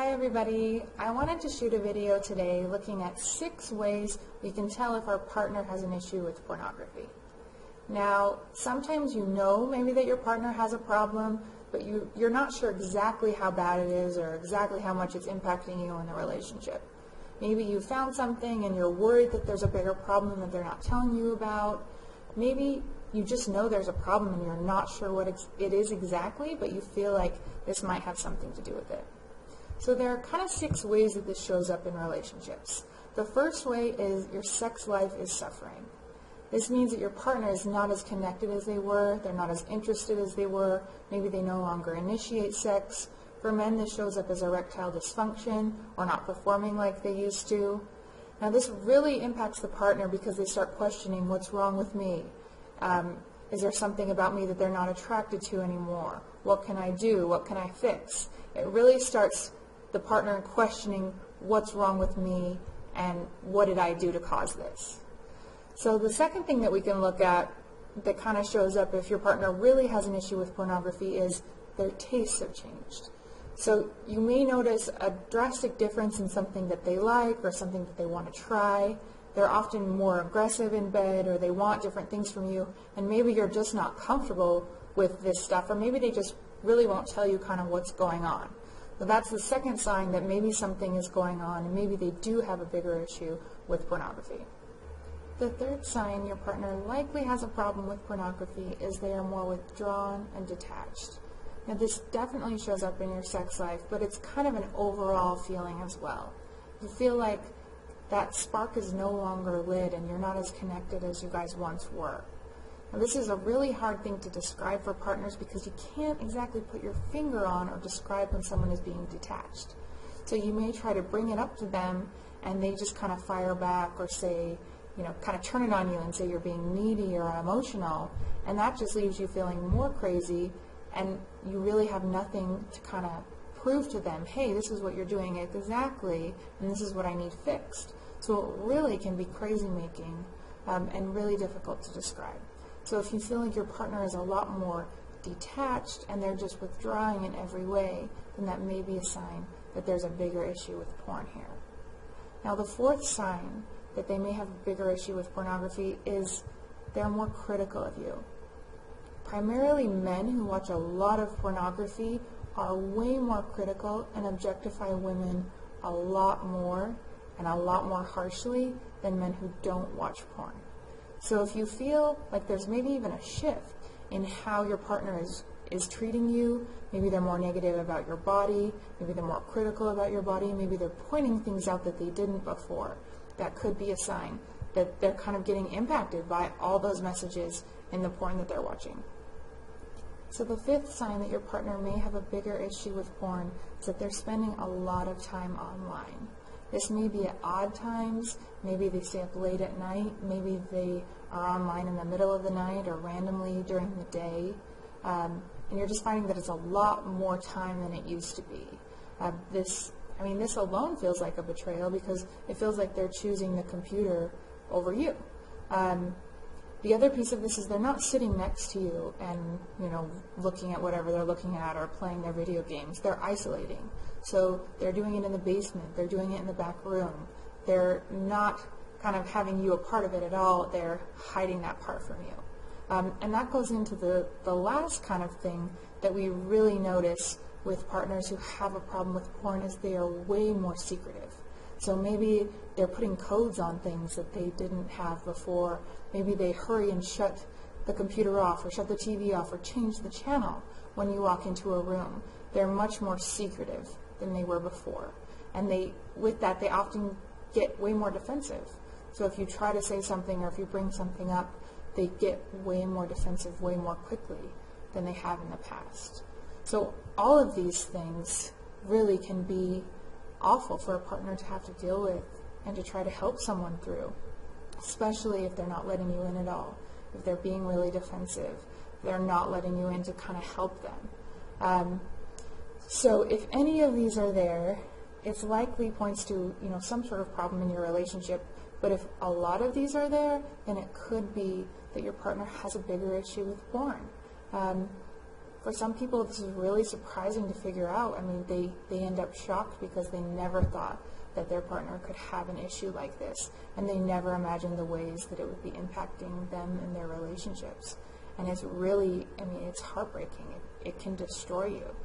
Hi everybody, I wanted to shoot a video today looking at 6 ways we can tell if our partner has an issue with pornography. Now, sometimes you know maybe that your partner has a problem, but you're not sure exactly how bad it is or exactly how much it's impacting you in the relationship. Maybe you found something and you're worried that there's a bigger problem that they're not telling you about. Maybe you just know there's a problem and you're not sure what it is exactly, but you feel like this might have something to do with it. So there are kind of 6 ways that this shows up in relationships. The first way is your sex life is suffering. This means that your partner is not as connected as they were, they're not as interested as they were, maybe they no longer initiate sex. For men, this shows up as erectile dysfunction or not performing like they used to. Now this really impacts the partner because they start questioning, what's wrong with me? Is there something about me that they're not attracted to anymore? What can I do? What can I fix? It really starts the partner questioning what's wrong with me and what did I do to cause this. So the second thing that we can look at that kind of shows up if your partner really has an issue with pornography is their tastes have changed. So you may notice a drastic difference in something that they like or something that they want to try. They're often more aggressive in bed or they want different things from you, and maybe you're just not comfortable with this stuff, or maybe they just really won't tell you kind of what's going on. So that's the second sign that maybe something is going on and maybe they do have a bigger issue with pornography. The third sign your partner likely has a problem with pornography is they are more withdrawn and detached. Now this definitely shows up in your sex life, but it's kind of an overall feeling as well. You feel like that spark is no longer lit and you're not as connected as you guys once were. Now this is a really hard thing to describe for partners because you can't exactly put your finger on or describe when someone is being detached. So you may try to bring it up to them and they just kind of fire back or say, kind of turn it on you and say you're being needy or emotional, and that just leaves you feeling more crazy and you really have nothing to kind of prove to them, hey, this is what you're doing exactly and this is what I need fixed. So it really can be crazy making and really difficult to describe. So if you feel like your partner is a lot more detached and they're just withdrawing in every way, then that may be a sign that there's a bigger issue with porn here. Now the fourth sign that they may have a bigger issue with pornography is they're more critical of you. Primarily men who watch a lot of pornography are way more critical and objectify women a lot more and a lot more harshly than men who don't watch porn. So if you feel like there's maybe even a shift in how your partner is treating you, maybe they're more negative about your body, maybe they're more critical about your body, maybe they're pointing things out that they didn't before, that could be a sign that they're kind of getting impacted by all those messages in the porn that they're watching. So the fifth sign that your partner may have a bigger issue with porn is that they're spending a lot of time online. This may be at odd times, maybe they stay up late at night, maybe they are online in the middle of the night or randomly during the day, and you're just finding that it's a lot more time than it used to be. This alone feels like a betrayal because it feels like they're choosing the computer over you. The other piece of this is they're not sitting next to you and, looking at whatever they're looking at or playing their video games. They're isolating. So they're doing it in the basement. They're doing it in the back room. They're not kind of having you a part of it at all. They're hiding that part from you. And that goes into the last kind of thing that we really notice with partners who have a problem with porn is they are way more secretive. So maybe they're putting codes on things that they didn't have before. Maybe they hurry and shut the computer off or shut the TV off or change the channel when you walk into a room. They're much more secretive than they were before. And with that, they often get way more defensive. So if you try to say something or if you bring something up, they get way more defensive way more quickly than they have in the past. So all of these things really can be awful for a partner to have to deal with and to try to help someone through, especially if they're not letting you in at all, if they're being really defensive, if they're not letting you in to kind of help them. So if any of these are there, it's likely points to some sort of problem in your relationship, but if a lot of these are there, then it could be that your partner has a bigger issue with porn. for some people, this is really surprising to figure out. I mean, they end up shocked because they never thought that their partner could have an issue like this, and they never imagined the ways that it would be impacting them in their relationships. And it's really, I mean, it's heartbreaking. It can destroy you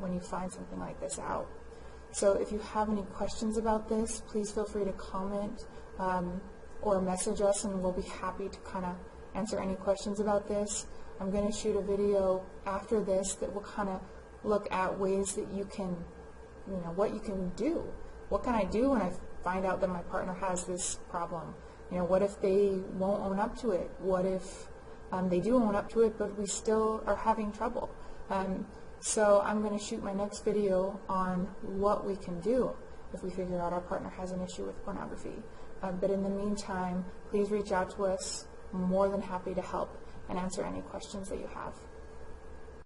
when you find something like this out. So if you have any questions about this, please feel free to comment or message us, and we'll be happy to kind of answer any questions about this. I'm going to shoot a video after this that will kind of look at ways that you can, what you can do. What can I do when I find out that my partner has this problem? What if they won't own up to it? What if they do own up to it, but we still are having trouble? So I'm going to shoot my next video on what we can do if we figure out our partner has an issue with pornography. But in the meantime, please reach out to us. I'm more than happy to help and answer any questions that you have.